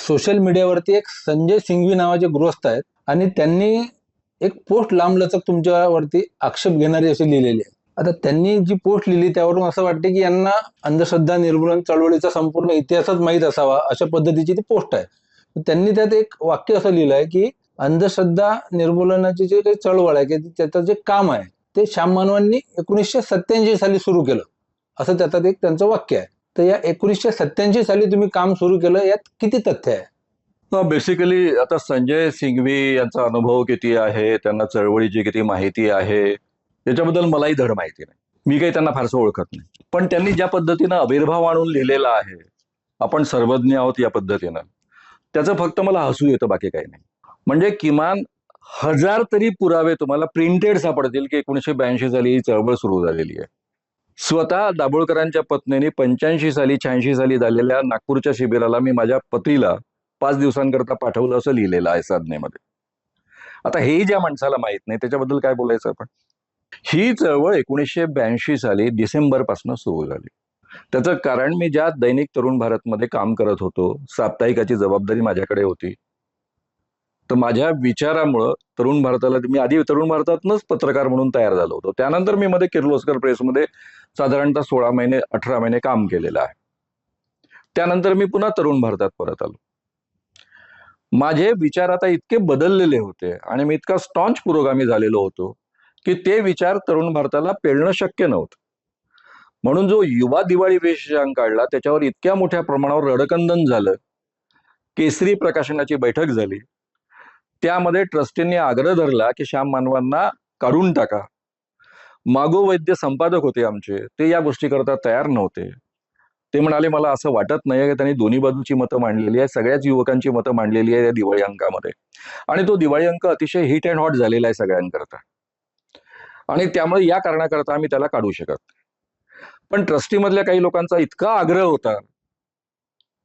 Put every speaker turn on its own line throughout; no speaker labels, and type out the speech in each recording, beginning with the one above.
Social मीडियावरती एक संजय सिंघवी नावाचे गृहस्थ आहेत आणि त्यांनी एक पोस्ट लांबलचक तुमच्यावरती आक्षेप घेणारी अशी लिहिलेली आहे. आता त्यांनी जी पोस्ट लिहिली त्यावरून असं वाटते की यांना अंधश्रद्धा निर्मूलन चळवळीचा संपूर्ण इतिहासच माहीत असावा अशा पद्धतीची ती पोस्ट आहे. त्यांनी त्यात एक वाक्य असं लिहिलं आहे की अंधश्रद्धा निर्मूलनाची जे काही चळवळ आहे की त्याचं जे काम आहे ते श्याम मानवांनी 1987 साली सुरू केलं, असं त्याच्यात एक त्यांचं वाक्य आहे. तर या 1987 साली तुम्ही काम सुरू केलं, यात किती तथ्य आहे?
बेसिकली आता संजय सिंघवी यांचा अनुभव किती आहे, त्यांना चळवळीची किती माहिती आहे याच्याबद्दल मलाही धड माहिती नाही. मी काही त्यांना फारसं ओळखत नाही. पण त्यांनी ज्या पद्धतीनं आविर्भाव आणून लिहिलेला आहे, आपण सर्वज्ञ आहोत या पद्धतीनं, त्याचं फक्त मला हसू येतं, बाकी काही नाही. म्हणजे किमान 1000 तरी पुरावे तुम्हाला प्रिंटेड सापडतील की 1982 साली ही चळवळ सुरू झालेली आहे. स्वतः दाभोळकरांच्या पत्नीने 85 साली 86 साली झालेल्या नागपूरच्या शिबिराला मी माझ्या पतीला 5 दिवसांकरता पाठवलं असं लिहिलेलं आहे साधनेमध्ये. आता हे ज्या माणसाला माहित नाही त्याच्याबद्दल काय बोलायचं आपण. ही चळवळ 1982 साली डिसेंबर पासून सुरू झाली. त्याचं कारण मी ज्या दैनिक तरुण भारतमध्ये काम करत होतो, साप्ताहिकाची जबाबदारी माझ्याकडे होती. तर माझ्या विचारामुळं तरुण भारताला, मी आधी तरुण भारतातनच पत्रकार म्हणून तयार झालो होतो. त्यानंतर मी मध्ये किर्लोस्कर प्रेसमध्ये साधारणतः 16 महिने 18 महिने काम केलेलं आहे. त्यानंतर मी पुन्हा तरुण भारतात परत आलो. माझे विचार आता इतके बदललेले होते आणि मी इतका स्टॉन्च पुरोगामी झालेलो होतो की ते विचार तरुण भारताला पेलणं शक्य नव्हतं. म्हणून जो युवा दिवाळी वेशजांग काढला त्याच्यावर इतक्या मोठ्या प्रमाणावर रडकंदन झालं. केसरी प्रकाशनाची बैठक झाली, त्यामध्ये ट्रस्टींनी आग्रह धरला की श्याम मानवांना काढून टाका. मागो वैद्य संपादक होते आमचे, ते या गोष्टी करता तयार नव्हते. ते म्हणाले मला असं वाटत नाही की त्यांनी दोन्ही बाजूची मतं मांडलेली आहे, सगळ्याच युवकांची मतं मांडलेली आहे या दिवाळी अंकामध्ये, आणि तो दिवाळी अंक अतिशय हिट अँड हॉट झालेला आहे सगळ्यांकरता, आणि त्यामुळे या कारणाकरता आम्ही त्याला काढू शकत नाही. पण ट्रस्टीमधल्या काही लोकांचा इतका आग्रह होता,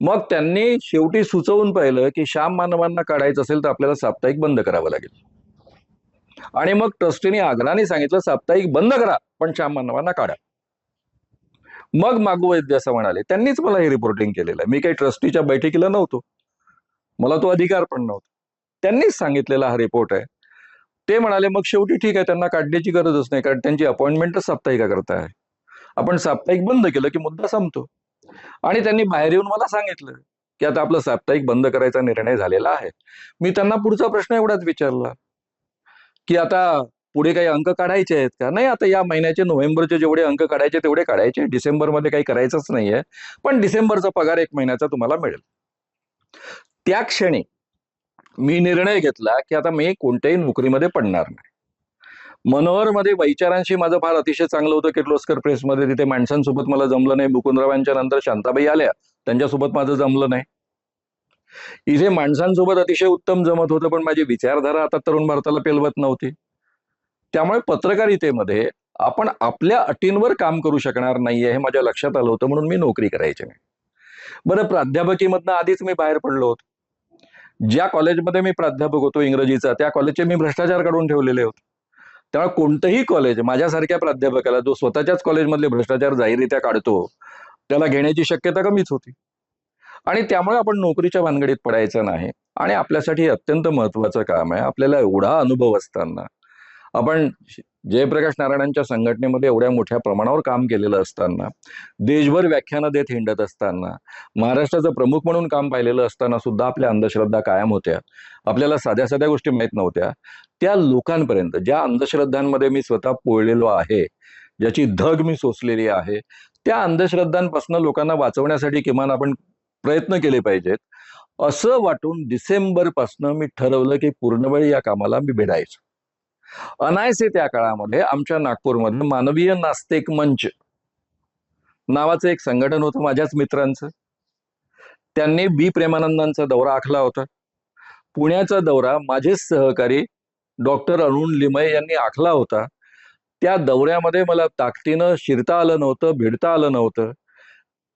मग त्यांनी शेवटी सुचवून पाहिलं की श्याम मानवांना काढायचं असेल तर आपल्याला साप्ताहिक बंद करावं लागेल. आणि मग ट्रस्टीने आग्रहाने सांगितलं साप्ताहिक बंद करा पण श्याम मानवांना काढा. मग मागू वैद्य असं म्हणाले. त्यांनीच मला हे रिपोर्टिंग केलेलं आहे. मी काही ट्रस्टीच्या बैठकीला नव्हतो, मला तो अधिकार पण नव्हता. त्यांनीच सांगितलेला हा रिपोर्ट आहे. ते म्हणाले मग शेवटी ठीक आहे, त्यांना काढण्याची गरजच नाही कारण त्यांची अपॉइंटमेंटच साप्ताहिकाकरता आहे. आपण साप्ताहिक बंद केलं की मुद्दा संपतो. आणि त्यांनी बाहेर येऊन मला सांगितलं की आता आपलं साप्ताहिक बंद करायचा निर्णय झालेला आहे. मी त्यांना पुढचा प्रश्न एवढाच विचारला की आता पुढे काही अंक काढायचे आहेत का? नाही, आता या महिन्याचे नोव्हेंबरचे जेवढे अंक काढायचे तेवढे काढायचे, डिसेंबरमध्ये काही करायचंच नाहीये, पण डिसेंबरचा पगार 1 महिन्याचा तुम्हाला मिळेल. त्या क्षणी मी निर्णय घेतला की आता मी कोणत्याही नोकरीमध्ये पडणार नाही. मनोहरमध्ये वैचारांशी माझं फार अतिशय चांगलं होतं. किर्लोस्कर प्रेसमध्ये तिथे माणसांसोबत मला जमलं नाही. मुकुंदरावांच्या नंतर शांताबाई आल्या, त्यांच्यासोबत माझं जमलं नाही. इथे माणसांसोबत अतिशय उत्तम जमत होतं, पण माझी विचारधारा आता तरुण भारताला पेलवत नव्हती. त्यामुळे पत्रकारितेमध्ये आपण आपल्या अटींवर काम करू शकणार नाहीये हे माझ्या लक्षात आलं होतं, म्हणून मी नोकरी करायची नाही. बरं, प्राध्यापकीमधनं आधीच मी बाहेर पडलो होतो. ज्या कॉलेजमध्ये मी प्राध्यापक होतो इंग्रजीचा, त्या कॉलेजचे मी भ्रष्टाचार काढून ठेवलेले होते. त्यामुळे कोणतंही कॉलेज माझ्यासारख्या प्राध्यापकाला जो स्वतःच्याच कॉलेजमधले भ्रष्टाचार जाहीररित्या काढतो त्याला घेण्याची शक्यता कमीच होती. आणि त्यामुळे आपण नोकरीच्या भानगडीत पडायचं नाही. आणि आपल्यासाठी अत्यंत महत्वाचं काम आहे. आपल्याला एवढा अनुभव असताना, आपण जयप्रकाश नारायणांच्या संघटनेमध्ये एवढ्या मोठ्या प्रमाणावर काम केलेलं असताना, देशभर व्याख्यानं देत हिंडत असताना, महाराष्ट्राचं प्रमुख म्हणून काम पाहिलेलं असताना सुद्धा आपल्या अंधश्रद्धा कायम होत्या. आपल्याला साध्या साध्या गोष्टी माहीत नव्हत्या. त्या लोकांपर्यंत ज्या अंधश्रद्धांमध्ये मी स्वतः पोळलेलो आहे, ज्याची धग मी सोसलेली आहे, त्या अंधश्रद्धांपासून लोकांना वाचवण्यासाठी किमान आपण प्रयत्न केले पाहिजेत, असं वाटून डिसेंबर पासून मी ठरवलं की पूर्णवेळ या कामाला मी भिडायचो. अनायसे त्या काळामध्ये आमच्या नागपूरमध्ये मानवीय नास्तिक मंच नावाचं एक संघटन होतं माझ्याच मित्रांचं. त्यांनी बी प्रेमानंदांचा दौरा आखला होता. पुण्याचा दौरा माझेच सहकारी डॉक्टर अरुण लिमये यांनी आखला होता. त्या दौऱ्यामध्ये मला ताकदीनं शिरता आलं नव्हतं, भिडता आलं नव्हतं,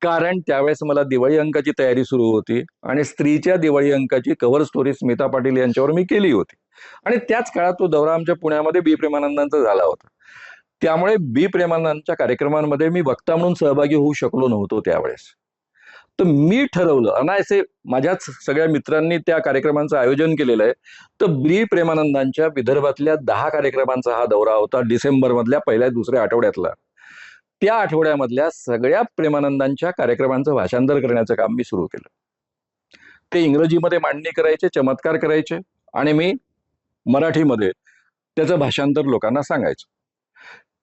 कारण त्यावेळेस मला दिवाळी अंकाची तयारी सुरू होती आणि स्त्रीच्या दिवाळी अंकाची कव्हर स्टोरी स्मिता पाटील यांच्यावर मी केली होती. आणि त्याच काळात तो दौरा आमच्या पुण्यामध्ये बी प्रेमानंदांचा झाला होता. त्यामुळे बी प्रेमानंदांच्या कार्यक्रमांमध्ये मी वक्ता म्हणून सहभागी होऊ शकलो नव्हतो त्यावेळेस. तर मी ठरवलं अनायसे, माझ्याच सगळ्या मित्रांनी त्या कार्यक्रमांचं आयोजन केलेलं आहे. तर ब्री प्रेमानंदांच्या विदर्भातल्या 10 कार्यक्रमांचा हा दौरा होता, डिसेंबर मधल्या पहिल्या दुसऱ्या आठवड्यातला. त्या आठवड्यामधल्या सगळ्या प्रेमानंदांच्या कार्यक्रमांचं भाषांतर करण्याचं काम मी सुरू केलं. ते इंग्रजीमध्ये मांडणी करायचे, चमत्कार करायचे, आणि मी मराठीमध्ये त्याचं भाषांतर लोकांना सांगायचं.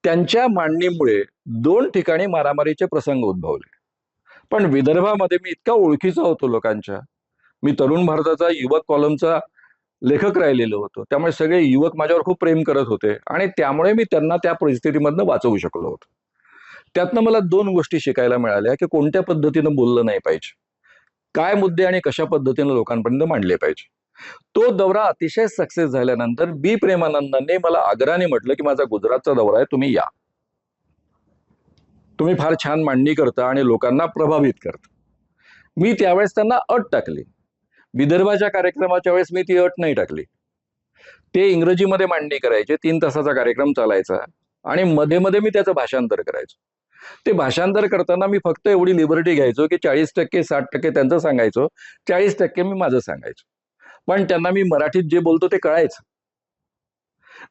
त्यांच्या मांडणीमुळे 2 ठिकाणी मारामारीचे प्रसंग उद्भवले. पण विदर्भामध्ये मी इतका ओळखीचा होतो लोकांच्या, मी तरुण भारताचा युवक कॉलमचा लेखक राहिलेलो होतो, त्यामुळे सगळे युवक माझ्यावर खूप प्रेम करत होते, आणि त्यामुळे मी त्यांना त्या परिस्थितीमधनं वाचवू शकलो होतो. त्यातनं मला 2 गोष्टी शिकायला मिळाल्या, की कोणत्या पद्धतीनं बोललं नाही पाहिजे, काय मुद्दे आणि कशा पद्धतीनं लोकांपर्यंत मांडले पाहिजे. तो दौरा अतिशय सक्सेस झाल्यानंतर बी प्रेमानंदांनी मला आग्रहाने म्हटलं, की माझा गुजरातचा दौरा आहे, तुम्ही या. तुम्ही फार छान मांडणी करता आणि लोकांना प्रभावित करता. मी त्यावेळेस त्यांना अट टाकली. विदर्भाच्या कार्यक्रमाच्या वेळेस मी ती अट नाही टाकली. ते इंग्रजीमध्ये मांडणी करायचे, 3 तासाचा कार्यक्रम चालायचा, आणि मध्ये मध्ये मी त्याचं भाषांतर करायचो. ते भाषांतर करताना मी फक्त एवढी लिबर्टी घ्यायचो, की 40% 60% त्यांचं सांगायचो, 40% मी माझं सांगायचो. पण त्यांना मी मराठीत जे बोलतो ते कळायचं.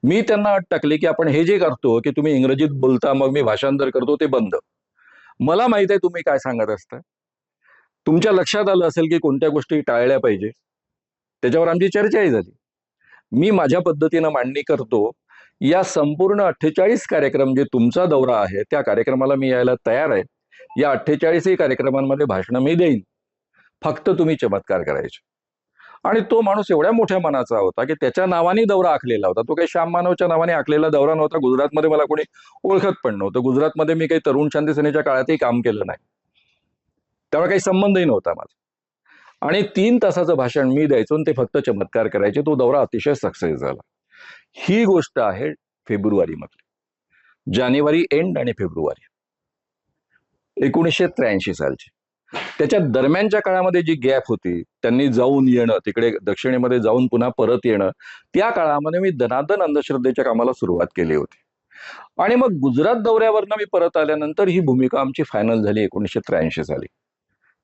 मी त्यांना अट टाकली, की आपण हे जे करतो, की तुम्ही इंग्रजीत बोलता मग मी भाषांतर करतो, ते बंद. मला माहित आहे तुम्ही काय सांगत असता. तुमच्या लक्षात आलं असेल की कोणत्या गोष्टी टाळल्या पाहिजे. त्याच्यावर आमची चर्चाही झाली. मी माझ्या पद्धतीनं मांडणी करतो. या संपूर्ण 48 कार्यक्रम जे तुमचा दौरा आहे, त्या कार्यक्रमाला मी यायला तयार आहे. या 48ही कार्यक्रमांमध्ये भाषणं मी देईन. फक्त तुम्ही चमत्कार करायचे. आणि तो माणूस एवढ्या मोठ्या मनाचा होता, की त्याच्या नावाने दौरा आखलेला होता. तो काही श्याम मानवच्या नावाने आखलेला दौरा नव्हता. गुजरातमध्ये मला कोणी ओळखत पण नव्हतं. गुजरातमध्ये मी काही तरुण शांती सेनेच्या काळातही काम केलं नाही. त्यामुळे काही संबंधही नव्हता माझा. आणि 3 तासाचं भाषण मी द्यायचो, आणि ते फक्त चमत्कार करायचे. तो दौरा अतिशय सक्सेस झाला. ही गोष्ट आहे फेब्रुवारी मधली, जानेवारी एंड आणि फेब्रुवारी 1983 सालची. त्याच्या दरम्यानच्या काळामध्ये जी गॅप होती, त्यांनी जाऊन येणं, तिकडे दक्षिणेमध्ये जाऊन पुन्हा परत येणं, त्या काळामध्ये मी दनादन अंधश्रद्धेच्या कामाला सुरुवात केली होती. आणि मग गुजरात दौऱ्यावरनं मी परत आल्यानंतर ही भूमिका आमची फायनल झाली 1983 साली,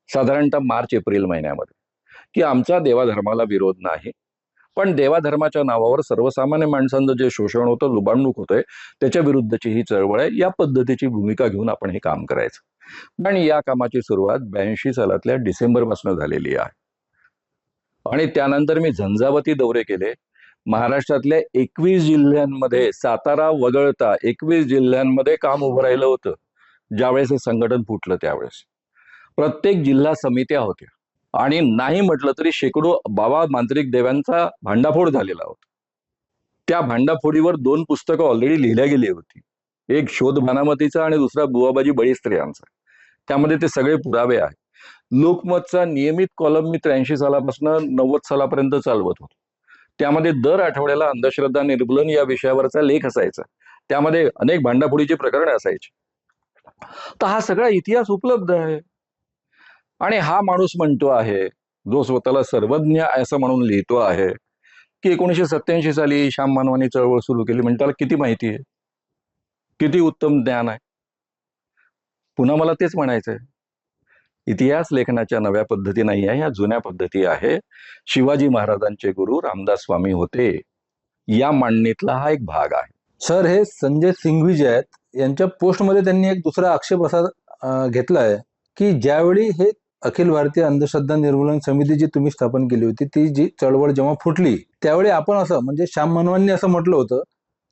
साधारणतः मार्च एप्रिल महिन्यामध्ये, की आमचा देवाधर्माला विरोध नाही, पण देवाधर्माच्या नावावर सर्वसामान्य माणसांचं जे शोषण होतं, लुबाडणूक होतंय, त्याच्या विरुद्धची ही चळवळ आहे. या पद्धतीची भूमिका घेऊन आपण हे काम करायचं. पण या कामाची सुरुवात 82 सालातल्या डिसेंबर पासून झालेली आहे. आणि त्यानंतर मी झंझावती दौरे केले. महाराष्ट्रातल्या 21 जिल्ह्यांमध्ये, सातारा वगळता 21 जिल्ह्यांमध्ये काम उभं राहिलं होतं. ज्यावेळेस हे संघटन फुटलं त्यावेळेस प्रत्येक जिल्हा समित्या होत्या, आणि नाही म्हटलं तरी शेकडो बाबा मांत्रिक देवांचा भांडाफोड झालेला होता. त्या भांडाफोडीवर 2 पुस्तकं ऑलरेडी लिहिल्या गेली होती. एक शोध भानामतीचा आणि दुसरा बुवाबाजी बळीस्त्रे यांचा. त्यामध्ये ते सगळे पुरावे आहेत. लोकमतचा नियमित कॉलम मी 83 सालापासून 90 सालापर्यंत चालवत होतो. त्यामध्ये दर आठवड्याला अंधश्रद्धा निर्मूलन या विषयावरचा लेख असायचा. त्यामध्ये अनेक भांडाफोडीची प्रकरणे असायची. तर हा सगळा इतिहास उपलब्ध आहे. आणि हा माणूस म्हणतो आहे, जो स्वतःला सर्वज्ञ असं म्हणून लिहितो आहे, की 1987 साली श्याम मानवानी चळवळ सुरू केली, म्हणजे त्याला किती माहिती आहे, किती उत्तम ज्ञान आहे. पुन्हा मला तेच म्हणायचंय, इतिहास लेखनाच्या नव्या पद्धती नाही आहे, ह्या जुन्या पद्धती आहे. शिवाजी महाराजांचे गुरु रामदास स्वामी होते. या मांडणीतला हा एक भाग आहे.
सर, हे संजय सिंघवी जे आहेत, यांच्या पोस्टमध्ये त्यांनी एक दुसरा आक्षेप असा घेतला आहे, की ज्यावेळी हे अखिल भारतीय अंधश्रद्धा निर्मूलन समिती जी तुम्ही स्थापन केली होती, ती जी चळवळ जेव्हा फुटली, त्यावेळी आपण असं, म्हणजे श्याम मनवांनी असं म्हटलं होतं,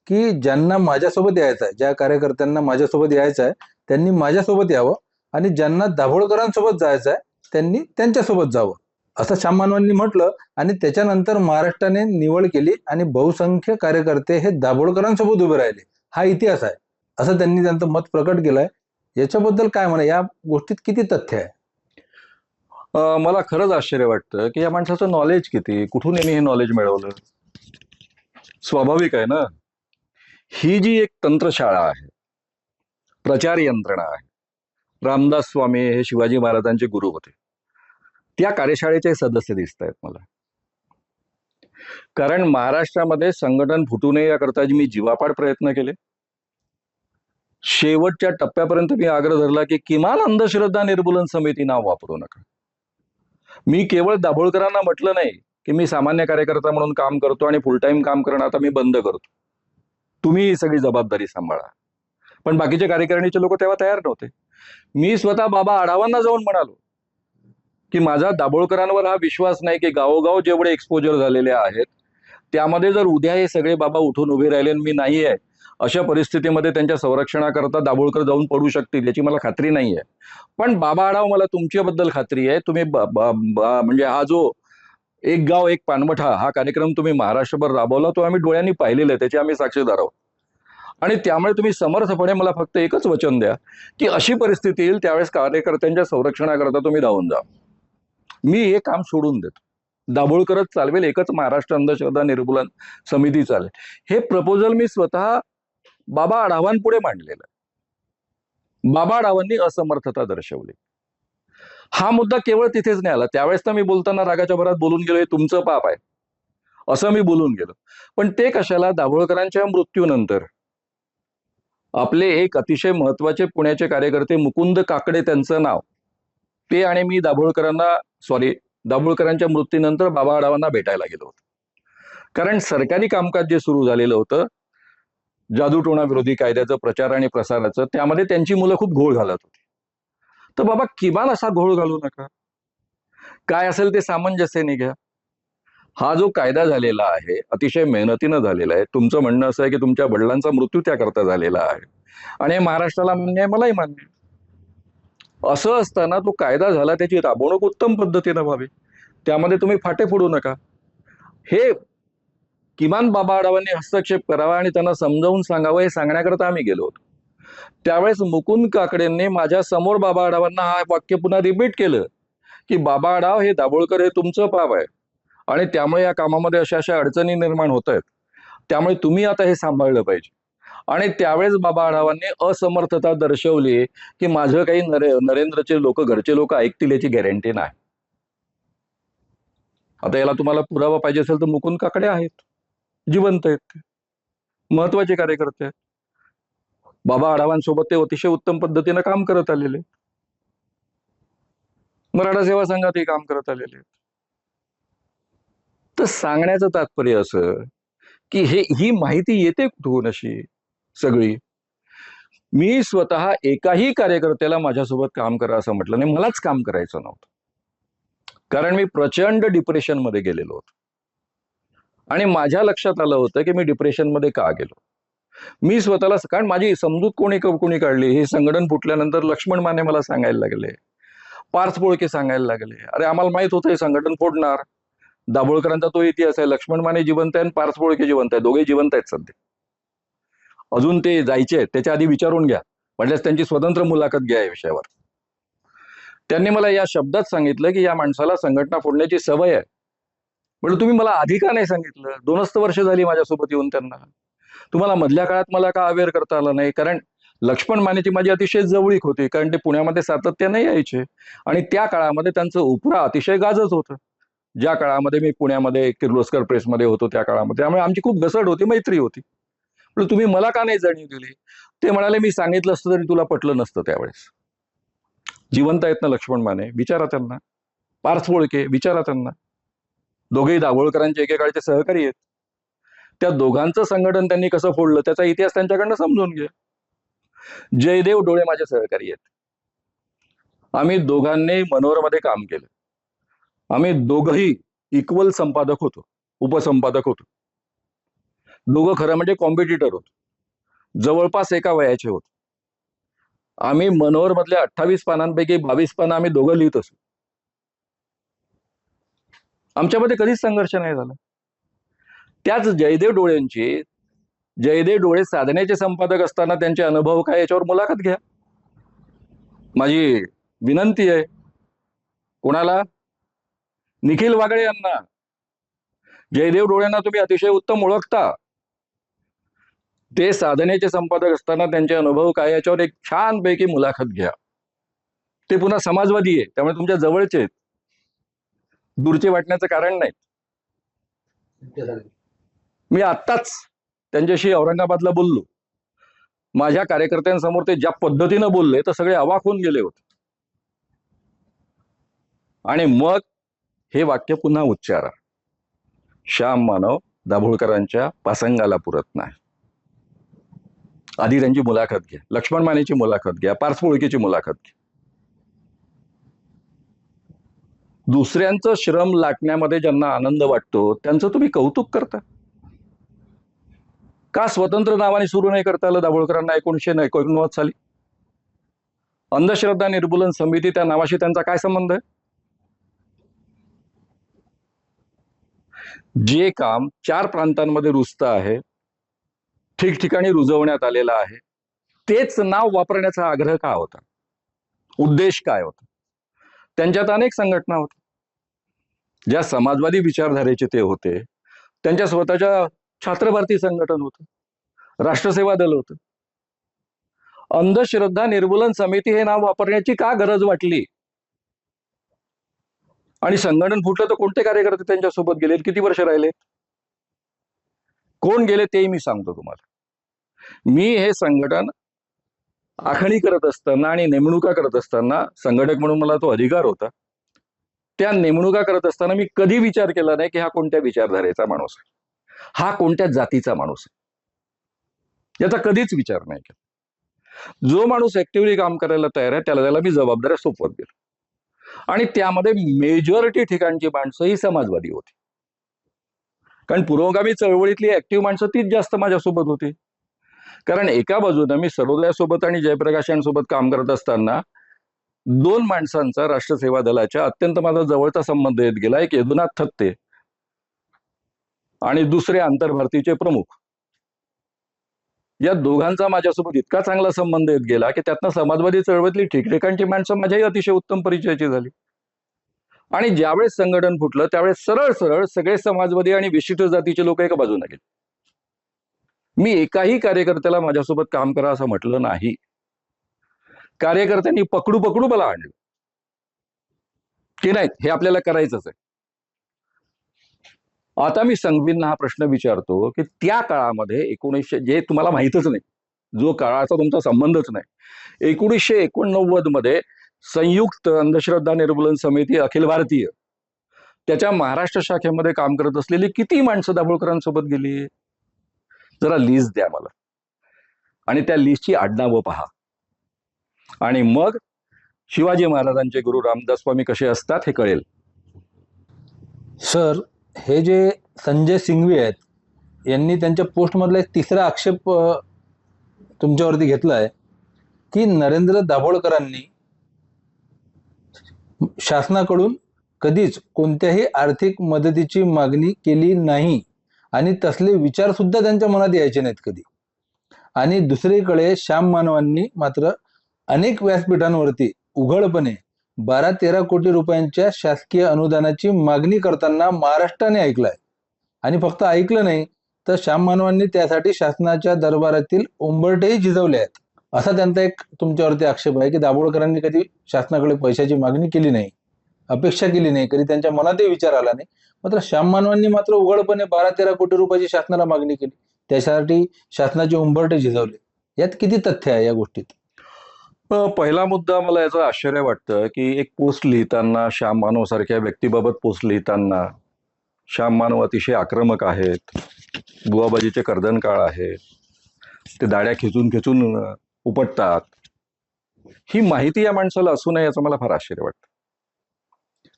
की ज्यांना माझ्यासोबत यायचं आहे, ज्या कार्यकर्त्यांना माझ्यासोबत यायचं आहे, त्यांनी माझ्यासोबत यावं, आणि ज्यांना दाभोळकरांसोबत जायचं आहे त्यांनी त्यांच्यासोबत जावं, असं श्याम मानवांनी म्हटलं. आणि त्याच्यानंतर महाराष्ट्राने निवड केली आणि बहुसंख्य कार्यकर्ते हे दाभोळकरांसोबत उभे राहिले. हा इतिहास आहे, असं त्यांनी त्यांचं मत प्रकट केलंय. याच्याबद्दल काय म्हणा, या गोष्टीत किती तथ्य आहे?
मला खरंच आश्चर्य वाटतं की या माणसाचं नॉलेज किती, कुठून यांनी हे नॉलेज मिळवलं. स्वाभाविक आहे ना, ही जी एक तंत्रशाळा आहे, प्रचार यंत्रणा आहे. रामदास स्वामी हे शिवाजी महाराजांचे गुरु होते. त्या कार्यशाळेचे सदस्य दिसत आहेत मला. कारण महाराष्ट्रामध्ये संघटन फुटू नये याकरता मी जीवापाड प्रयत्न केले. शेवटच्या टप्प्यापर्यंत मी आग्रह धरला की किमान अंधश्रद्धा निर्मूलन समिती नाव वापरू नका. मी केवळ दाभोळकरांना म्हटलं नाही की मी सामान्य कार्यकर्ता म्हणून काम करतो आणि फुल टाइम काम करणं आता मी बंद करतो, तुम्ही ही सगळी जबाबदारी सांभाळा. पण बाकीचे कार्यकारिणीचे लोक तेव्हा तयार नव्हते. मी स्वतः बाबा आढावांना जाऊन म्हणालो की माझा दाभोळकरांवर हा विश्वास नाही की गावोगाव जेवढे एक्सपोजर झालेले आहेत त्यामध्ये जर उद्या हे सगळे बाबा उठून उभे राहिले आणि मी नाही आहे, अशा परिस्थितीमध्ये त्यांच्या संरक्षणाकरता दाभोळकर जाऊन पडू शकतील याची मला खात्री नाही आहे. पण बाबा आढाव, मला तुमच्याबद्दल खात्री आहे, तुम्ही म्हणजे हा जो एक गाव एक पानवठा हा कार्यक्रम तुम्ही महाराष्ट्रभर राबवला, तो आम्ही डोळ्यांनी पाहिलेला आहे, त्याचे आम्ही साक्षीदार आहोत. आणि त्यामुळे तुम्ही समर्थपणे मला फक्त एकच वचन द्या की अशी परिस्थिती येईल त्यावेळेस कार्यकर्त्यांच्या संरक्षणाकरता तुम्ही धावून जा. मी हे काम सोडून देतो, दाभोळकरच चालवेल, एकच महाराष्ट्र अंधश्रद्धा निर्मूलन समिती चालेल. हे प्रपोजल मी स्वतः बाबा आढावांपुढे मांडलेलं आहे. बाबा आढावांनी असमर्थता दर्शवली. हा मुद्दा केवळ तिथेच नाही आला, त्यावेळेस तर मी बोलताना रागाच्या भरात बोलून गेलो, हे तुमचं पाप आहे असं मी बोलून गेलो. पण ते कशाला, दाभोळकरांच्या मृत्यूनंतर आपले एक अतिशय महत्वाचे पुण्याचे कार्यकर्ते मुकुंद काकडे, त्यांचं नाव, ते आणि मी दाभोळकरांच्या मृत्यूनंतर बाबा आढावांना भेटायला गेलो होतो. कारण सरकारी कामकाज जे सुरू झालेलं होतं जादूटोणा विरोधी कायद्याचं प्रचार आणि प्रसाराचं, त्यामध्ये त्यांची मुलं खूप घोळ घालत होती. तर बाबा किमान असा घोळ घालू नका, काय असेल ते सामंजस्याने घ्या. हा जो कायदा झालेला आहे अतिशय मेहनतीनं झालेला आहे. तुमचं म्हणणं असं आहे की तुमच्या वडिलांचा मृत्यू त्याकरता झालेला आहे आणि हे महाराष्ट्राला मान्य आहे, मलाही मान्य आहे. असं असताना तो कायदा झाला, त्याची राबवणूक उत्तम पद्धतीनं व्हावी, त्यामध्ये तुम्ही फाटे फोडू नका. हे किमान बाबा आढावांनी हस्तक्षेप करावा आणि त्यांना समजावून सांगावं, हे सांगण्याकरता आम्ही गेलो होतो. त्यावेळेस मुकुंद काकडेंनी माझ्या समोर बाबा आढावांना हा वाक्य पुन्हा रिपीट केलं की बाबा आढाव, हे दाभोळकर हे तुमचं पाप आहे आणि त्यामुळे या कामामध्ये अशा अशा अडचणी निर्माण होत आहेत, त्यामुळे तुम्ही आता हे सांभाळलं पाहिजे. आणि त्यावेळेस बाबा आढावांनी असमर्थता दर्शवली की माझं काही नरेंद्रचे लोक, घरचे लोक ऐकतील याची गॅरंटी नाही. आता याला तुम्हाला पुरावा पाहिजे असेल तर मुकुंद काकडे आहेत, जिवंत आहेत, ते महत्वाचे कार्यकर्ते आहेत. बाबा आढावांसोबत ते अतिशय उत्तम पद्धतीनं काम करत आलेले, मराठा सेवा संघातही काम करत आलेले. तर सांगण्याचं तात्पर्य असं की ही माहिती येते कुठून अशी सगळी. मी स्वतः एकाही कार्यकर्त्याला माझ्यासोबत काम करा असं म्हटलं नाही, मलाच काम करायचं नव्हतं, कारण मी प्रचंड डिप्रेशन मध्ये गेलेलो होतो. आणि माझ्या लक्षात आलं होतं की मी डिप्रेशन मध्ये का गेलो. मी स्वतःला, कारण माझी समजूत कोणी काढली, हे संघटन फुटल्यानंतर लक्ष्मण माने मला सांगायला लागले, पार्थ बोळके सांगायला लागले, अरे आम्हाला माहित होतं हे संघटन फोडणार, दाभोळकरांचा तो इतिहास आहे, लक्ष्मण माने जिवंत आहे आणि पार्थ बोळके जिवंत आहे, दोघे जिवंत आहेत सध्या, अजून ते जायचे आहेत, त्याच्या आधी विचारून घ्या, म्हटल्यास त्यांची स्वतंत्र मुलाखत घ्या या विषयावर. त्यांनी मला या शब्दात सांगितलं की या माणसाला संघटना फोडण्याची सवय आहे. म्हणजे तुम्ही मला आधी का नाही सांगितलं, 2च वर्ष झाली माझ्यासोबत येऊन त्यांना, तुम्हाला मधल्या काळात मला का अवेअर करता आलं नाही. कारण लक्ष्मण मानेची माझी अतिशय जवळीक होती, कारण ते पुण्यामध्ये सातत्याने यायचे आणि त्या काळामध्ये त्यांचं उपरा अतिशय गाजत होतं, ज्या काळामध्ये मी पुण्यामध्ये किर्लोस्कर प्रेसमध्ये होतो त्या काळामध्ये. त्यामुळे आमची खूप घसट होती, मैत्री होती. पण तुम्ही मला का नाही जाणीव दिली. ते म्हणाले मी सांगितलं असतं तरी तुला पटलं नसतं त्यावेळेस. जिवंत आहेत ना लक्ष्मण माने, विचारा त्यांना. पार्थ बोळके, विचारा त्यांना. दोघेही दाभोळकरांचे एकेकाळचे सहकारी आहेत. त्या दोघांचं संघटन त्यांनी कसं फोडलं त्याचा इतिहास त्यांच्याकडनं समजून घ्या. जयदेव डोळे माझे सहकारी आहेत. आम्ही दोघांनी मनोरमध्ये काम केलं. आम्ही दोघंही इक्वल संपादक होतो, उपसंपादक होतो. दोघं खरं म्हणजे कॉम्पिटिटर होतो, जवळपास एका वयाचे होतो. आम्ही मनोहर मधल्या 28 पानांपैकी 22 पानं आम्ही दोघं लिहित असतो. आमच्यामध्ये कधीच संघर्ष नाही झाला. त्याच जयदेव डोळे साधनेचे संपादक असताना त्यांचे अनुभव काय याच्यावर मुलाखत घ्या. माझी विनंती आहे. कोणाला? निखिल वागळे यांना. जयदेव डोळेंना तुम्ही अतिशय उत्तम ओळखता. ते साधनेचे संपादक असताना त्यांचे अनुभव काय याच्यावर एक छानपैकी मुलाखत घ्या. ते पुन्हा समाजवादी आहे, त्यामुळे तुमच्या जवळचे आहेत, दूरचे वाटण्याचं कारण नाही. मी आत्ताच त्यांच्याशी औरंगाबादला बोललो. माझ्या कार्यकर्त्यांसमोर ते ज्या पद्धतीनं बोलले तर सगळे अवाक होऊन गेले होते. आणि मग हे वाक्य पुन्हा उच्चारा, श्याम मानव दाभोळकरांच्या पासंगाला पुरत नाही. आधी त्यांची मुलाखत घ्या, लक्ष्मण मानेची मुलाखत घ्या, पार्थ मुळकीची मुलाखत घ्या. दुसऱ्यांचं श्रम लाटण्यामध्ये ज्यांना आनंद वाटतो त्यांचं तुम्ही कौतुक करता. का स्वतंत्र नावाने सुरू नाही करता आलं दाभोळकरांना 1989 साली? अंधश्रद्धा निर्मूलन समिती त्या नावाशी त्यांचा काय संबंध आहे? जे काम 4 प्रांतांमध्ये रुजतं आहे, ठिकठिकाणी रुजवण्यात आलेलं आहे, तेच नाव वापरण्याचा आग्रह का होता? उद्देश काय होता? त्यांच्यात अनेक संघटना होत्या, ज्या समाजवादी विचारधारेचे ते होते. त्यांच्या स्वतःच्या छात्र भारती संघटन होतं, राष्ट्रसेवा दल होतं. अंधश्रद्धा निर्मूलन समिती हे नाव वापरण्याची का गरज वाटली? आणि संघटन फुटलं तर कोणते कार्यकर्ते त्यांच्यासोबत गेले, किती वर्ष राहिले, कोण गेले तेही मी सांगतो तुम्हाला. मी हे संघटन आखणी करत असताना आणि नेमणुका करत असताना, संघटक म्हणून मला तो अधिकार होता, त्या नेमणुका करत असताना मी कधी विचार केला नाही की हा कोणत्या विचारधारेचा माणूस आहे, हा कोणत्या जातीचा माणूस आहे, याचा कधीच विचार नाही केला. जो माणूस ऍक्टिव्हली काम करायला तयार आहे त्याला मी जबाबदाऱ्या सोपवत गेलो. आणि त्यामध्ये मेजॉरिटी ठिकाणची माणसं ही समाजवादी होती, कारण पुरोगामी चळवळीतली ऍक्टिव्ह माणसं तीच जास्त माझ्यासोबत होती. कारण एका बाजूने मी सर्वोदयासोबत आणि जयप्रकाश यांसोबत काम करत असताना 2 माणसांचा राष्ट्रसेवा दलाच्या अत्यंत माझा जवळचा संबंध येत गेला. एक यदुनाथ थत्ते आणि दुसरे आंतरभारतीचे प्रमुख. या दोघांचा माझ्यासोबत इतका चांगला संबंध येत गेला की त्यातनं समाजवादी चळवळीतली ठिकठिकाणची माणसं माझ्याही अतिशय उत्तम परिचयाची झाली. आणि ज्यावेळेस संघटन फुटलं त्यावेळेस सरळ सरळ सगळे समाजवादी आणि विशिष्ट जातीचे लोक एका बाजूने गेले. मी एकाही कार्यकर्त्याला माझ्यासोबत काम करा असं म्हटलं नाही. कार्यकर्त्यांनी पकडू पकडू मला आणलं की नाही हे आपल्याला करायचंच आहे. आता मी संघवींना हा प्रश्न विचारतो की त्या काळामध्ये 1900, जे तुम्हाला माहितच नाही, जो काळाचा तुमचा संबंधच नाही, 1989 मध्ये संयुक्त अंधश्रद्धा निर्मूलन समिती अखिल भारतीय त्याच्या महाराष्ट्र शाखेमध्ये काम करत असलेली किती माणसं दाभोळकरांसोबत गेली? जरा लिस्ट द्या मला, आणि त्या लिस्टची आडनावं पहा, आणि मग शिवाजी महाराजांचे गुरु रामदास स्वामी कसे असतात हे कळेल.
सर, हे जे संजय सिंघवी आहेत यांनी त्यांच्या पोस्टमधला एक तिसरा आक्षेप तुमच्यावरती घेतला आहे की नरेंद्र दाभोळकरांनी शासनाकडून कधीच कोणत्याही आर्थिक मदतीची मागणी केली नाही आणि तसले विचार सुद्धा त्यांच्या मनात यायचे नाहीत कधी. आणि दुसरीकडे श्याम मानवांनी मात्र अनेक व्यासपीठांवरती उघडपणे 12-13 कोटी रुपयांच्या शासकीय अनुदानाची मागणी करताना महाराष्ट्राने ऐकलाय. आणि फक्त ऐकलं नाही तर श्याम मानवांनी त्यासाठी शासनाच्या दरबारातील उंबरठेही झिजवले आहेत, असा त्यांचा एक तुमच्यावरती आक्षेप आहे की दाभोळकरांनी कधी शासनाकडे पैशाची मागणी केली नाही, अपेक्षा केली नाही, कधी त्यांच्या मनातही विचार आला नाही. मात्र श्याम मानवांनी मात्र उघडपणे 12-13 कोटी रुपयाची शासनाला मागणी केली, त्यासाठी शासनाचे उंबरठे झिजवले. यात किती तथ्य आहे या गोष्टीत?
पहिला मुद्दा, मला याचं आश्चर्य वाटतं की एक पोस्ट लिहिताना, श्याम मानव सारख्या व्यक्तीबाबत पोस्ट लिहिताना, श्याम मानव अतिशय आक्रमक आहेत, बुवाबाजीचे कर्दनकाळ आहे, ते दाड्या खेचून खेचून उपटतात, ही माहिती या माणसाला असू नये याचं मला फार आश्चर्य वाटतं.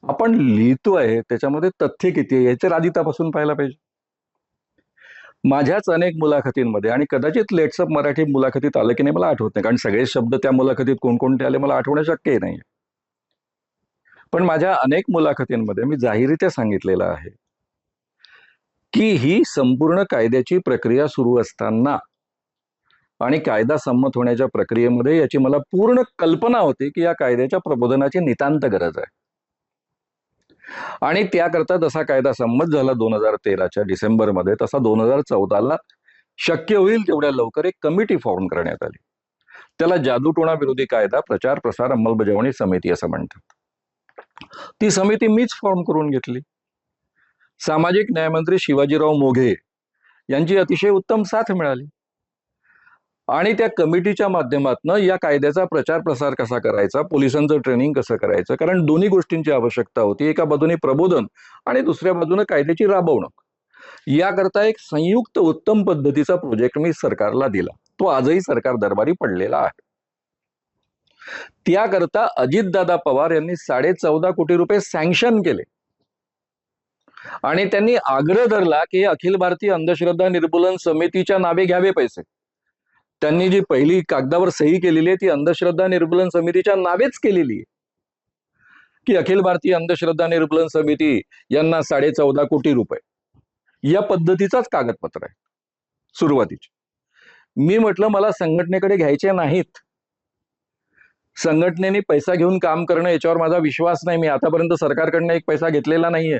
आपण लिहितोय त्याच्यामध्ये तथ्य किती आहे याचे आधी तपासून पाहायला पाहिजे. माझ्याच अनेक मुलाखतींमध्ये, आणि कदाचित लेट्सअप मराठी मुलाखतीत आलं की नाही मला आठवत नाही, कारण सगळे शब्द त्या मुलाखतीत कोणकोणते आले मला आठवणं शक्यही नाही. पण माझ्या अनेक मुलाखतींमध्ये मी जाहीररित्या सांगितलेलं आहे की ही संपूर्ण कायद्याची प्रक्रिया सुरू असताना आणि कायदा संमत होण्याच्या प्रक्रियेमध्ये याची मला पूर्ण कल्पना होती की या कायद्याच्या प्रबोधनाची नितांत गरज आहे. आणि त्याकरता जसा कायदा संमत झाला 2013च्या डिसेंबरमध्ये, तसा 2014ला शक्य होईल तेवढ्या लवकर एक कमिटी फॉर्म करण्यात आली. त्याला जादूटोणा विरोधी कायदा प्रचार प्रसार अंमलबजावणी समिती असं म्हणतात. ती समिती मीच फॉर्म करून घेतली. सामाजिक न्यायमंत्री शिवाजीराव मोघे यांची अतिशय उत्तम साथ मिळाली. आणि त्या कमिटीच्या माध्यमातून या कायद्याचा प्रचार प्रसार कसा करायचा, पोलिसांचं ट्रेनिंग कसं करायचं, कारण दोन्ही गोष्टींची आवश्यकता होती. एका बाजूने प्रबोधन आणि दुसऱ्या बाजूने कायद्याची राबवणूक. याकरता एक संयुक्त उत्तम पद्धतीचा प्रोजेक्ट मी सरकारला दिला. तो आजही सरकार दरबारी पडलेला आहे. त्याकरता अजितदादा पवार यांनी 14.5 कोटी रुपये सँक्शन केले आणि त्यांनी आग्रह धरला की अखिल भारतीय अंधश्रद्धा निर्मूलन समितीच्या नावे घ्यावे पैसे. त्यांनी जी पहिली कागदावर सही केलेली आहे ती अंधश्रद्धा निर्मूलन समितीच्या नावेच केलेली आहे की अखिल भारतीय अंधश्रद्धा निर्मूलन समिती यांना 14.5 कोटी रुपये, या पद्धतीचाच कागदपत्र आहे सुरुवातीचे. मी म्हटलं मला संघटनेकडे घ्यायचे नाहीत, संघटनेने पैसा घेऊन काम करणं याच्यावर माझा विश्वास नाही. मी आतापर्यंत सरकारकडनं एक पैसा घेतलेला नाहीये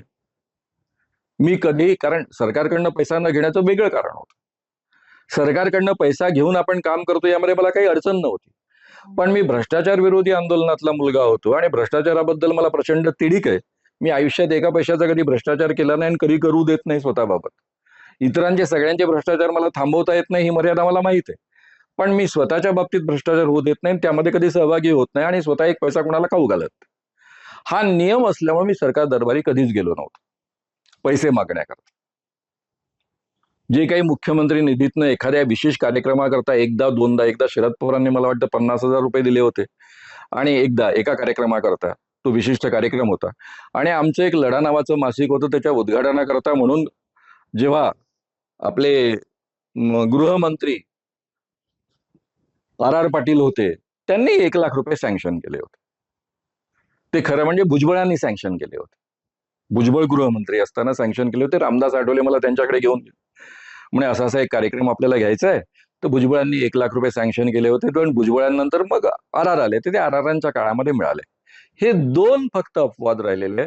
मी कधी, कारण सरकारकडनं पैसा न घेण्याचं वेगळं कारण होतं. सरकारकडनं पैसा घेऊन आपण काम करतो यामध्ये मला काही अडचण नव्हती, पण मी भ्रष्टाचार विरोधी आंदोलनातला मुलगा होतो आणि भ्रष्टाचाराबद्दल मला प्रचंड तिडीक आहे. मी आयुष्यात एका पैशाचा कधी भ्रष्टाचार केला नाही आणि कधी करू देत नाही स्वतःबाबत. इतरांचे सगळ्यांचे भ्रष्टाचार मला थांबवता येत नाही ही मर्यादा मला माहित आहे, पण मी स्वतःच्या बाबतीत भ्रष्टाचार होऊ देत नाही, त्यामध्ये कधी सहभागी होत नाही आणि स्वतः एक पैसा कोणाला खाऊ घालत. हा नियम असल्यामुळे मी सरकार दरबारी कधीच गेलो नव्हतो पैसे मागण्याकरता. जे काही मुख्यमंत्री निधीतनं एखाद्या विशेष कार्यक्रमाकरता एकदा दोनदा, एकदा शरद पवारांनी मला वाटतं 50,000 रुपये दिले होते आणि एकदा एका कार्यक्रमाकरता, तो विशिष्ट कार्यक्रम होता आणि आमचं एक लढा नावाचं मासिक होतं, त्याच्या उद्घाटनाकरता म्हणून जेव्हा आपले गृहमंत्री आर पाटील होते त्यांनी 1 लाख रुपये सँक्शन केले होते. ते खरं म्हणजे भुजबळांनी सँक्शन केले होते. भुजबळ गृहमंत्री असताना सँक्शन केले होते. रामदास आठवले मला त्यांच्याकडे घेऊन गेले, म्हणे असा असा एक कार्यक्रम आपल्याला घ्यायचा आहे. तर भुजबळांनी 1 लाख रुपये सँक्शन केले होते, पण भुजबळांनंतर मग आर आले, ते आर काळामध्ये मिळाले. हे 2 फक्त अपवाद राहिलेले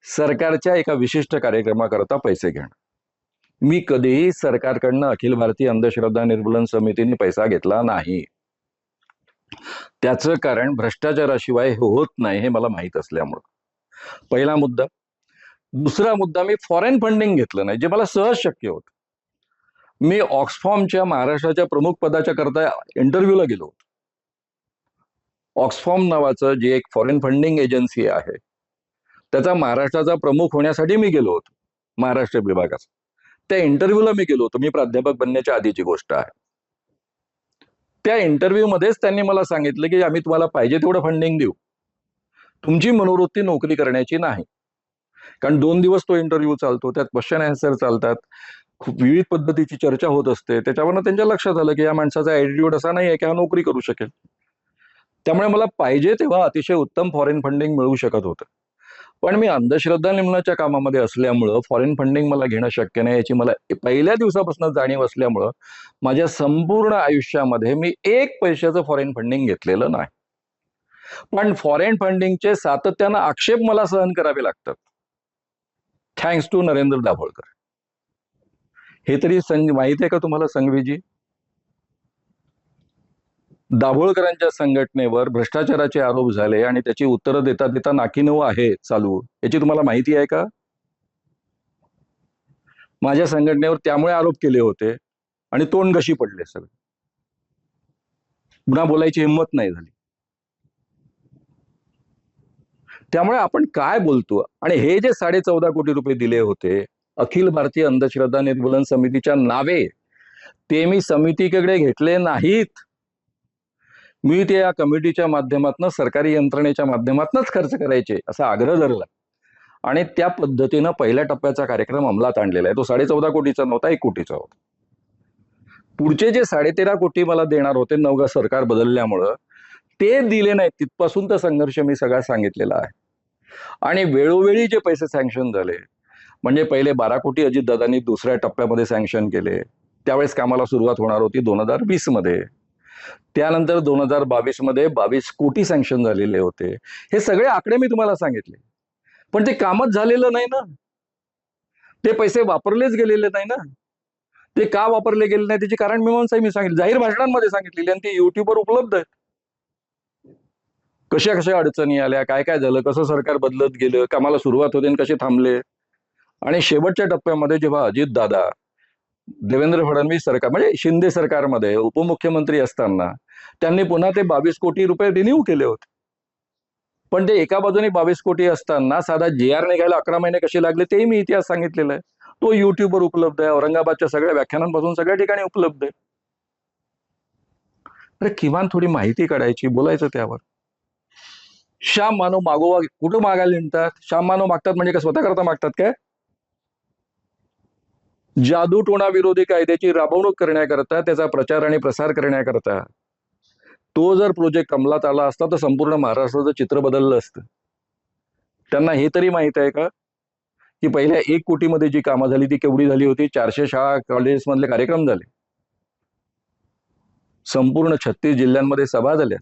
सरकारच्या एका विशिष्ट कार्यक्रमाकरता पैसे घेणं. मी कधीही सरकारकडनं अखिल भारतीय अंधश्रद्धा निर्मूलन समितीने पैसा घेतला नाही. त्याचं कारण भ्रष्टाचाराशिवाय हे होत नाही हे मला माहित असल्यामुळं. पहिला मुद्दा. दुसरा मुद्दा, मी फॉरेन फंडिंग घेतलं नाही, जे मला सहज शक्य होतं. मी ऑक्सफॉर्मच्या महाराष्ट्राच्या प्रमुख पदाच्या करता इंटरव्ह्यूला गेलो होतो. ऑक्सफॉर्म नावाचं जे एक फॉरेन फंडिंग एजन्सी आहे त्याचा महाराष्ट्राचा प्रमुख होण्यासाठी मी गेलो होतो, महाराष्ट्र विभागाचा. त्या इंटरव्ह्यूला मी गेलो होतो, मी प्राध्यापक बनण्याच्या आधीची गोष्ट आहे. त्या इंटरव्ह्यू मध्येच त्यांनी मला सांगितलं की आम्ही तुम्हाला पाहिजे तेवढं फंडिंग देऊ, तुमची मनोवृत्ती नोकरी करण्याची नाही. कारण 2 दिवस तो इंटरव्ह्यू चालतो, त्यात क्वेश्चन आन्सर चालतात, खूप विविध पद्धतीची चर्चा होत असते. त्याच्यावरनं त्यांच्या लक्षात आलं की या माणसाचा ॲटिट्यूड असा नाही आहे की हा नोकरी करू शकेल. त्यामुळे मला पाहिजे तेव्हा अतिशय उत्तम फॉरेन फंडिंग मिळू शकत होतं. पण मी अंधश्रद्धा निर्मूलनाच्या कामामध्ये असल्यामुळं फॉरेन फंडिंग मला घेणं शक्य नाही याची मला पहिल्या दिवसापासून जाणीव असल्यामुळं माझ्या संपूर्ण आयुष्यामध्ये मी 1 पैशाचं फॉरेन फंडिंग घेतलेलं नाही. पण फॉरेन फंडिंगचे सातत्यानं आक्षेप मला सहन करावे लागतात, थँक्स टू नरेंद्र दाभोळकर. हे तरी माहित आहे का तुम्हाला संघवीजी? दाभोळकरांच्या संघटनेवर भ्रष्टाचाराचे आरोप झाले आणि त्याची उत्तरं देता देता नाकीनऊ आहे चालू, याची तुम्हाला माहिती आहे का? माझ्या संघटनेवर त्यामुळे आरोप केले होते आणि तोंडघशी पडले सगळे, पुन्हा बोलायची हिंमत नाही झाली. त्यामुळे आपण काय बोलतो, आणि हे जे 14.5 कोटी रुपये दिले होते अखिल भारतीय अंधश्रद्धा निर्मूलन समितीच्या नावे, ते मी समितीकडे घेतले नाहीत. मी ते या कमिटीच्या माध्यमातून, सरकारी यंत्रणेच्या माध्यमातूनच खर्च करायचे असा आग्रह धरला आणि त्या पद्धतीनं पहिल्या टप्प्याचा कार्यक्रम अंमलात आणलेला आहे. तो 14.5 कोटीचा नव्हता, 1 कोटीचा होता. पुढचे जे 13.5 कोटी मला देणार होते नवं सरकार बदलल्यामुळं, ते दिले नाहीत. तिथपासून तर संघर्ष मी सगळा सांगितलेला आहे. आणि वेळोवेळी जे पैसे सँक्शन झाले, म्हणजे पहिले 12 कोटी अजितदादांनी दुसऱ्या टप्प्यामध्ये सँक्शन केले, त्यावेळेस कामाला सुरुवात होणार होती 2020 मध्ये. त्यानंतर 2022 मध्ये 22 कोटी सँक्शन झालेले होते. हे सगळे आकडे मी तुम्हाला सांगितले, पण ते कामच झालेलं नाही ना. ते पैसे वापरलेच गेलेले नाही ना. ते का वापरले गेले नाही त्याची कारण मीमांसा मी सांगितली, जाहीर भाषणांमध्ये सांगितलेली, आणि ते युट्यूबवर उपलब्ध आहेत. कशा कशा अडचणी आल्या, काय काय झालं, कसं सरकार बदलत गेलं, कामाला सुरुवात होते आणि कसे थांबले. आणि शेवटच्या टप्प्यामध्ये जेव्हा अजितदादा देवेंद्र फडणवीस सरकार म्हणजे शिंदे सरकारमध्ये उपमुख्यमंत्री असताना त्यांनी पुन्हा ते 22 कोटी रुपये रिन्यू केले होते. पण ते एका बाजूने 22 कोटी असताना साधा JR निघायला 11 महिने कसे लागले तेही मी इतिहास सांगितलेला आहे. तो युट्यूबवर उपलब्ध आहे, औरंगाबादच्या सगळ्या व्याख्यानांपासून सगळ्या ठिकाणी उपलब्ध आहे. अरे किमान थोडी माहिती काढायची, बोलायचं त्यावर. श्याम मानव मागोवा कुठं मागायला निघतात? श्याम मानव मागतात म्हणजे काय स्वतः करता मागतात काय? जादूटोणा विरोधी कायद्याची राबवणूक करण्याकरता, त्याचा प्रचार आणि प्रसार करण्याकरता तो जर प्रोजेक्ट अंमलात आला असता तर संपूर्ण महाराष्ट्राचं चित्र बदललं असतं. त्यांना हे तरी माहित आहे का की पहिल्या 1 कोटीमध्ये जी कामं झाली ती केवढी झाली होती? 400 शाळा कॉलेजेस मधले कार्यक्रम झाले, संपूर्ण 36 जिल्ह्यांमध्ये सभा झाल्या.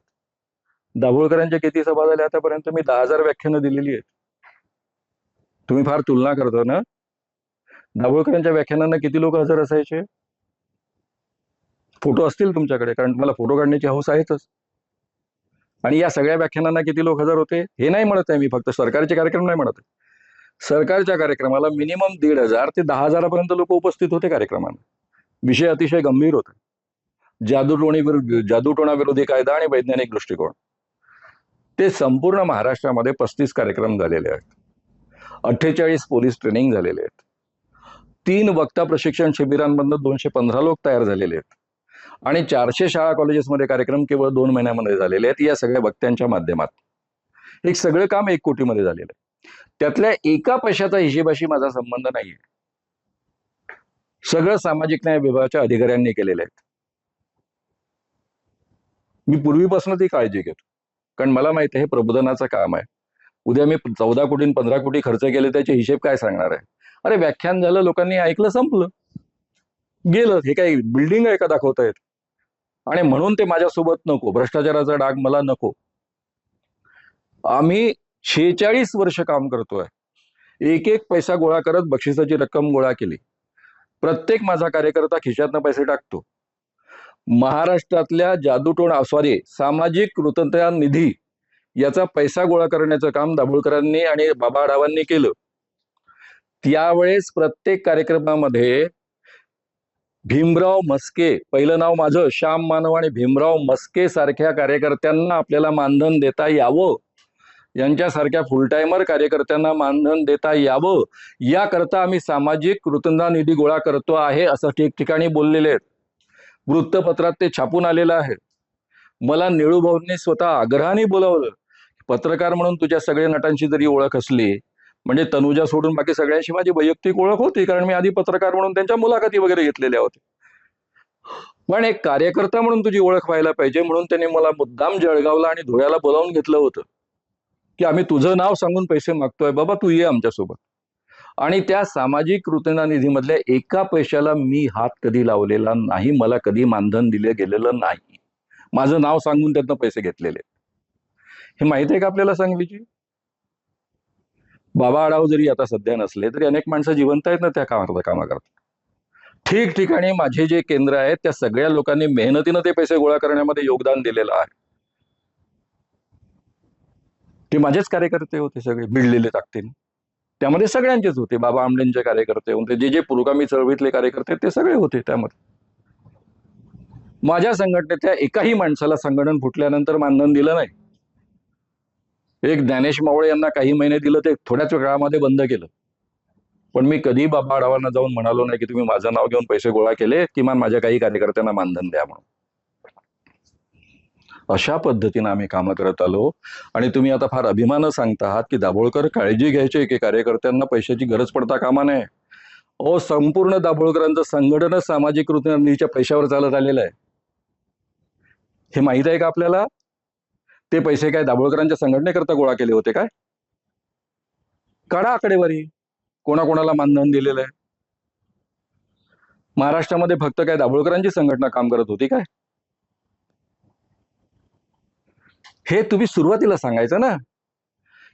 दाभोळकरांच्या किती सभा झाल्या आतापर्यंत? मी 10,000 व्याख्यानं दिलेली आहेत. तुम्ही फार तुलना करता ना. दाभोळकरांच्या व्याख्यानांना किती लोक हजर असायचे? फोटो असतील तुमच्याकडे, कारण तुम्हाला फोटो काढण्याची हौस आहेच. आणि या सगळ्या व्याख्यानांना किती लोक हजर होते? हे नाही म्हणत आहे मी, फक्त सरकारचे कार्यक्रम नाही म्हणत आहे. सरकारच्या कार्यक्रमाला मिनिमम 1,500 ते 10,000 पर्यंत लोक उपस्थित होते कार्यक्रमांना. विषय अतिशय गंभीर होता. जादूटोणा विरोधी कायदा आणि वैज्ञानिक दृष्टिकोन. ते संपूर्ण महाराष्ट्रामध्ये 35 कार्यक्रम झालेले आहेत. 48 पोलीस ट्रेनिंग झालेले आहेत. 3 वक्ता प्रशिक्षण शिबिरांमधून 215 लोक तयार झालेले आहेत. आणि 400 शाळा कॉलेजेसमध्ये कार्यक्रम केवळ 2 महिन्यामध्ये झालेले आहेत या सगळ्या वक्त्यांच्या माध्यमात. एक सगळं काम 1 कोटीमध्ये झालेलं आहे. त्यातल्या एका पैशाचा हिशेबाशी माझा संबंध नाहीये. सगळं सामाजिक न्याय विभागाच्या अधिकाऱ्यांनी केलेलं आहे. मी पूर्वीपासून ती काळजी घेतो, कारण मला माहिती आहे हे प्रबोधनाचं काम आहे. उद्या मी 14 कोटी 15 कोटी खर्च केले त्याचे हिशेब काय सांगणार आहे? अरे व्याख्यान झालं, लोकांनी ऐकलं, संपलं, गेलं. हे काही बिल्डिंग आहे का दाखवतायत? आणि म्हणून ते माझ्यासोबत नको, भ्रष्टाचाराचा डाग मला नको. आम्ही 46 वर्ष काम करतोय. एक एक पैसा गोळा करत बक्षिसाची रक्कम गोळा केली. प्रत्येक माझा कार्यकर्ता खिशातनं पैसे टाकतो. महाराष्ट्रातल्या सामाजिक कृतज्ञता निधी याचा पैसा गोळा करण्याचं काम दाभोळकरांनी आणि बाबा आढावांनी केलं. त्यावेळेस प्रत्येक कार्यक्रमामध्ये भीमराव म्हस्के, पहिलं नाव माझं श्याम मानव आणि भीमराव म्हस्के सारख्या कार्यकर्त्यांना आपल्याला मानधन देता यावं, यांच्यासारख्या फुल टाइमर कार्यकर्त्यांना मानधन देता यावं, याकरता आम्ही सामाजिक कृतज्ञता निधी गोळा करतो आहे असं ठिकठिकाणी बोललेले आहेत. वृत्तपत्रात ते छापून आलेलं आहे. मला निळूभाऊंनी स्वतः आग्रहाने बोलावलं. पत्रकार म्हणून तुझ्या सगळ्या नटांची जरी ओळख असली, म्हणजे तनुजा सोडून बाकी सगळ्यांशी माझी वैयक्तिक ओळख होती, कारण मी आधी पत्रकार म्हणून त्यांच्या मुलाखती वगैरे घेतलेल्या होत्या. पण एक कार्यकर्ता म्हणून तुझी ओळख व्हायला पाहिजे म्हणून त्यांनी मला मुद्दाम जळगावला आणि धुळ्याला बोलावून घेतलं होतं की आम्ही तुझं नाव सांगून पैसे मागतोय, बाबा तू ये आमच्यासोबत. आणि त्या सामाजिक कृतज्ञता निधीमधल्या एका पैशाला मी हात कधी लावलेला नाही. मला कधी मानधन दिले गेलेलं नाही. माझं नाव सांगून त्यातनं पैसे घेतलेले. हे माहित आहे का आपल्याला सांगलीची? बाबा आढाव जरी आता सध्या नसले तरी अनेक माणसं जिवंत आहेत ना त्या कामाकरता. ठिकठिकाणी माझे जे केंद्र आहेत त्या सगळ्या लोकांनी मेहनतीनं ते पैसे गोळा करण्यामध्ये योगदान दिलेलं आहे. ते माझेच कार्यकर्ते होते, सगळे भिडलेले ताकदीने. त्यामध्ये सगळ्यांचेच होते. बाबा आमडेंचे कार्यकर्ते होते, जे जे पुरोगामी चळवळीतले कार्यकर्ते ते सगळे होते त्यामध्ये. माझ्या संघटनेच्या एकाही माणसाला संघटन फुटल्यानंतर मानधन दिलं नाही. एक ज्ञानेश मावळे यांना काही महिने दिलं, ते थोड्याच काळामध्ये बंद केलं. पण मी कधी बाबा आढावांना जाऊन म्हणालो नाही की तुम्ही माझं नाव घेऊन पैसे गोळा केले, किमान माझ्या काही कार्यकर्त्यांना मानधन द्या म्हणून. अशा पद्धतीने आम्ही कामं करत आलो. आणि तुम्ही आता फार अभिमानं सांगता आहात की दाभोळकर काळजी घ्यायचे की कार्यकर्त्यांना पैशाची गरज पडता कामा नये. संपूर्ण दाभोळकरांचं संघटन सामाजिक कृतज्ञतेच्या पैशावर चालत आलेलं आहे. हे माहित आहे का आपल्याला? ते पैसे काय दाभोळकरांच्या संघटनेकरता गोळा केले होते काय? काढा आकडेवारी, कोणाकोणाला मानधन दिलेलं आहे. महाराष्ट्रामध्ये फक्त काय दाभोळकरांची संघटना काम करत होती काय? हे तुम्ही सुरुवातीला सांगायचं ना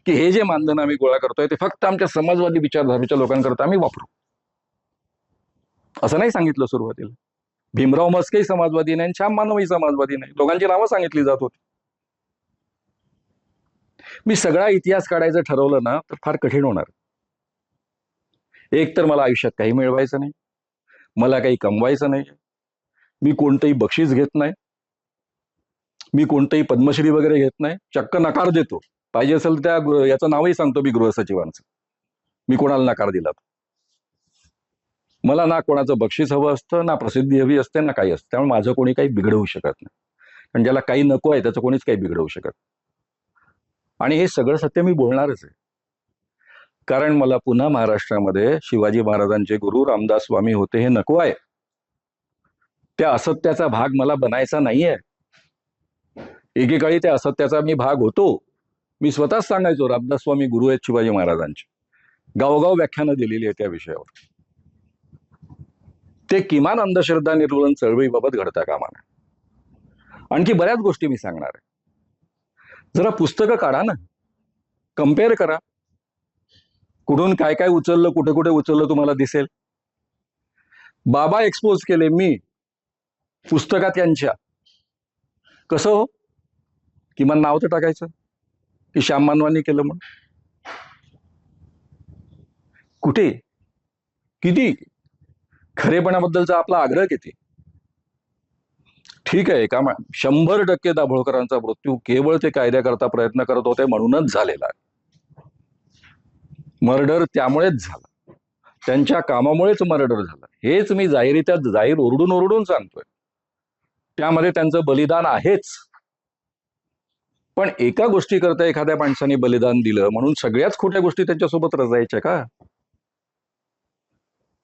की हे जे मानधन आम्ही गोळा करतोय ते फक्त आमच्या समाजवादी विचारधारेच्या लोकांकरता आम्ही वापरू. असं नाही सांगितलं सुरुवातीला. भीमराव म्हस्केही समाजवादी नाही, श्याम मानवही समाजवादी नाही, दोघांची नावं सांगितली जात होती. मी सगळा इतिहास काढायचं ठरवलं ना तर फार कठीण होणार. एक तर मला आयुष्यात काही मिळवायचं नाही, मला काही कमवायचं नाही, मी कोणतंही बक्षीस घेत नाही, मी कोणतंही पद्मश्री वगैरे घेत नाही, चक्क नकार देतो. पाहिजे असेल त्या याचं नावही सांगतो मी, गृहसचिवांचं. मी कोणाला नकार दिला. मला ना कोणाचं बक्षीस हवं असतं, ना प्रसिद्धी हवी असते, ना काही असतं. त्यामुळे माझं कोणी काही बिघडवू शकत नाही. कारण ज्याला काही नको आहे त्याचं कोणीच काही बिघडवू शकत. आणि हे सगळं सत्य मी बोलणारच आहे. कारण मला पुन्हा महाराष्ट्रामध्ये शिवाजी महाराजांचे गुरु रामदास स्वामी होते हे नको आहे. त्या असत्याचा भाग मला बनायचा नाहीये. एकेकाळी त्या असत्याचा मी भाग होतो. मी स्वतःच सांगायचो रामदास स्वामी गुरु आहेत शिवाजी महाराजांचे. गावोगाव व्याख्यानं दिलेली आहे त्या विषयावर. ते किमान अंधश्रद्धा निर्मूलन चळवळीबाबत घडता कामा नये. आणखी बऱ्याच गोष्टी मी सांगणार आहे. जरा पुस्तकं काढा ना, कम्पेअर करा. कुठून काय काय उचललं, कुठे कुठे उचललं तुम्हाला दिसेल. बाबा एक्सपोज केले मी पुस्तकात यांच्या. कसं हो, किमान नाव तर टाकायचं की श्याम मानवांनी केलं म्हणून. कुठे, किती, खरेपणाबद्दलचा आपला आग्रह किती. ठीक आहे का, 100% दाभोळकरांचा मृत्यू केवळ ते कायद्याकरता प्रयत्न करत होते म्हणूनच झालेला आहे. मर्डर त्यामुळेच झाला, त्यांच्या कामामुळेच मर्डर झाला. हेच मी जाहीर ओरडून ओरडून सांगतोय. त्यामध्ये त्यांचं बलिदान आहेच. पण एका गोष्टीकरता एखाद्या माणसाने बलिदान दिलं म्हणून सगळ्याच खोट्या गोष्टी त्यांच्यासोबत रचायच्या का?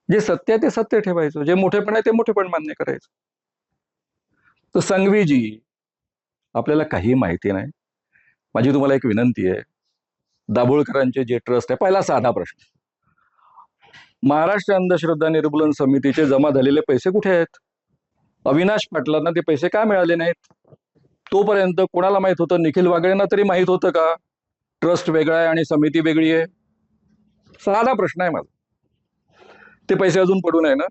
जे सत्य आहे ते सत्य ठेवायचं, जे मोठेपण आहे ते मोठेपण मान्य करायचं. तर संघवीजी, आपल्याला काही माहिती नाही. माझी तुम्हाला एक विनंती आहे, दाभोळकरांचे जे ट्रस्ट आहे, पहिला साधा प्रश्न, महाराष्ट्र अंधश्रद्धा निर्मूलन समितीचे जमा झालेले पैसे कुठे आहेत? अविनाश पाटलांना ते पैसे का मिळाले नाहीत? तोपर्यंत कोणाला माहित होतं? निखिल वागळेंना तरी माहित होतं का ट्रस्ट वेगळा आहे आणि समिती वेगळी आहे? साधा प्रश्न आहे माझा. ते पैसे अजून पडून आहे ना,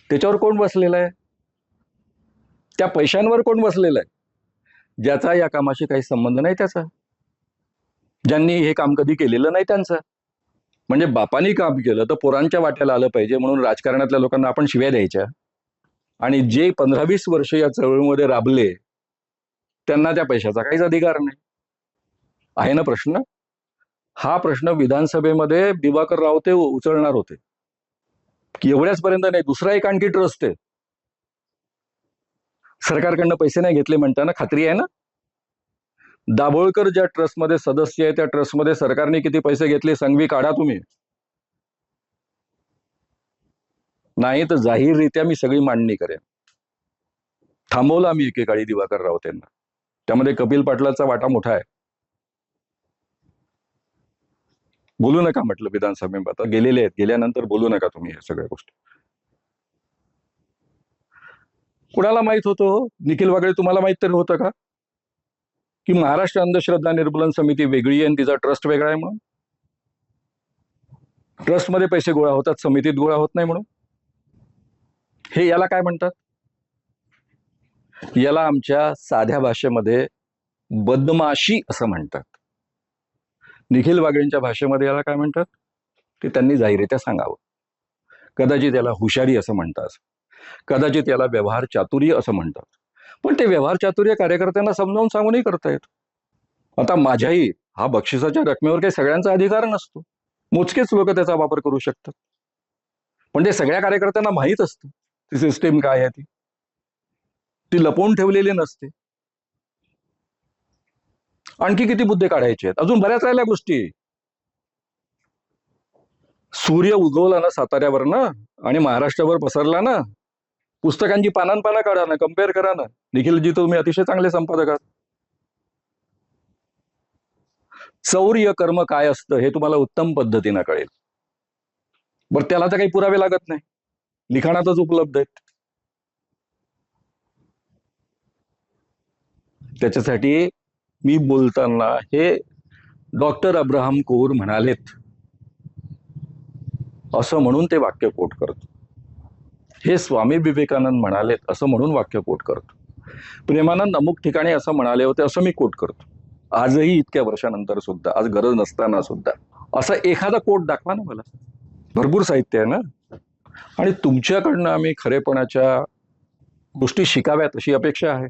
त्याच्यावर कोण बसलेला आहे? त्या पैशांवर कोण बसलेला आहे? ज्याचा या कामाशी काही संबंध नाही त्याचा, ज्यांनी हे काम कधी केलेलं नाही त्यांचा. म्हणजे बापानी काम केलं तर पोरांच्या वाट्याला आलं पाहिजे म्हणून राजकारणातल्या लोकांना आपण शिव्या द्यायच्या, आणि जे 15-20 वर्ष या चळवळीमध्ये राबले त्यांना त्या पैशाचा काहीच अधिकार नाही आहे ना प्रश्न. हा प्रश्न विधानसभेमध्ये दिवाकर रावते उचलणार होते की एवढ्याच पर्यंत नाही, दुसरा एक आणखी ट्रस्ट आहे, सरकारकडनं पैसे नाही घेतले म्हणताना खात्री आहे ना? दाभोळकर ज्या ट्रस्टमध्ये सदस्य आहे त्या ट्रस्टमध्ये सरकारने किती पैसे घेतले संघवी काढा तुम्ही. नाही तर जाहीररित्या मी सगळी मांडणी करेन. थांबवला मी एकेकाळी दिवाकर रावतेंना, त्यामध्ये कपिल पाटलाचा वाटा मोठा आहे. बोलू नका म्हटलं विधानसभेत, आता गेलेले आहेत, गेल्यानंतर बोलू नका तुम्ही हे सगळ्या गोष्टी. कुणाला माहित होतं? निखिल वागळे, तुम्हाला माहित तरी होतं का की महाराष्ट्र अंधश्रद्धा निर्मूलन समिती वेगळी आहे आणि तिचा ट्रस्ट वेगळा आहे म्हणून? ट्रस्टमध्ये पैसे गोळा होतात, समितीत गोळा होत नाही म्हणून. हे याला काय म्हणतात? याला आमच्या साध्या भाषेमध्ये बदमाशी असं म्हणतात. निखिल वागळेंच्या भाषेमध्ये याला काय म्हणतात ते त्यांनी जाहीररित्या सांगावं. कदाचित याला हुशारी असं म्हणतात, कदाचित याला व्यवहार चातुर्य असं म्हणतात. पण ते व्यवहार चातुर्य कार्यकर्त्यांना समजावून सांगूनही करता येत. आता माझ्याही हा बक्षिसाच्या रकमेवर काही सगळ्यांचा अधिकार नसतो, मोजकेच लोक त्याचा वापर करू शकतात. पण ते सगळ्या कार्यकर्त्यांना माहीत असतं ती सिस्टीम काय आहे, ती लपवून ठेवलेली नसते. आणखी किती मुद्दे काढायचे आहेत? अजून बऱ्याच राहिल्या गोष्टी. सूर्य उगवला ना साताऱ्यावर ना आणि महाराष्ट्रावर पसरला ना, पुस्तकांची पानांपाना काढा ना, कम्पेअर करा ना. निखिलजी, तुम्ही अतिशय चांगले संपादक आहात. चौर्य कर्म काय असतं हे तुम्हाला उत्तम पद्धतीनं कळेल. बरं, त्याला तर काही पुरावे लागत नाही, लिखाणातच उपलब्ध आहेत. त्याच्यासाठी मी बोलताना हे डॉक्टर अब्राहम कोर म्हणालेत असं म्हणून ते वाक्य कोट करतो, हे स्वामी विवेकानंद म्हणालेत असं म्हणून वाक्य कोट करतो, प्रेमानंद अमुक ठिकाणी असं म्हणाले होते असं मी कोट करतो. आजही इतक्या वर्षानंतर सुद्धा, आज गरज नसताना सुद्धा असं एखादा कोट दाखवा ना मला. भरपूर साहित्य आहे ना. आणि तुमच्याकडनं आम्ही खरेपणाच्या गोष्टी शिकाव्यात अशी अपेक्षा आहे.